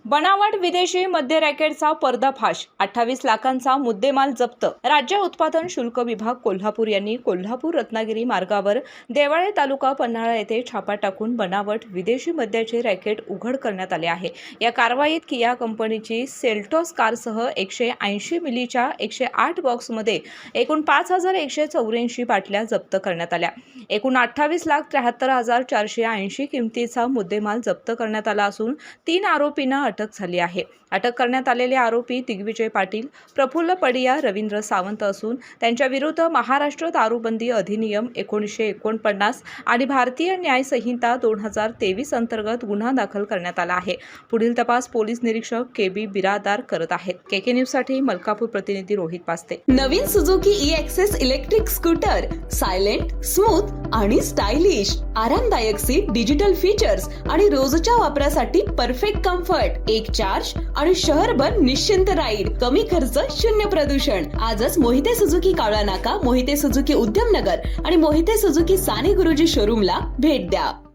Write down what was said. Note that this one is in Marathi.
बनावट विदेशी मद्य रॅकेटचा पर्दाफाश, 28 लाखांचा मुद्देमाल जप्त। राज्य उत्पादन शुल्क विभाग कोल्हापूर यांनी कोल्हापूर रत्नागिरी मार्गावर देवाळे तालुका पन्हाळा येथे छापा टाकून बनावट विदेशी मद्याचे रॅकेट उघड करण्यात आले आहे। या कारवाईत किया कंपनीची सेल्टॉस कारसह 180 मिलीच्या 108 बॉक्समध्ये एकूण 5184 बाटल्या जप्त करण्यात आल्या। एकूण 28,73,480 किमतीचा मुद्देमाल जप्त करण्यात आला असून 3 आरोपींना अटक झाली आहे। अटक करण्यात आलेले आरोपी दिग्विजय पाटील, प्रफुल्ल पडिया, रवींद्र सावंत असून त्यांच्या विरुद्ध महाराष्ट्र दारूबंदी अधिनियम 1949 आणि भारतीय न्याय संहिता 2023 अंतर्गत गुन्हा दाखल करण्यात आला आहे। पुढील तपास पोलीस निरीक्षक केबी बिरादार करत आहेत। केके न्यूज साठी मलकापूर प्रतिनिधी रोहित पास्ते। नवीन Suzuki e access electric scooter, silent, smooth आणि स्टायलिश, आरामदायक सीट, डिजिटल फीचर्स आणि रोजच्या वापरासाठी परफेक्ट कम्फर्ट, एक चार्ज आणि शहरभर निश्चिंत राईड, कमी खर्च, शून्य प्रदूषण। आजच मोहिते सुझुकी कावळा नाका, मोहिते सुझुकी उद्यमनगर आणि मोहिते सुझुकी साने गुरुजी शोरूमला भेट द्या।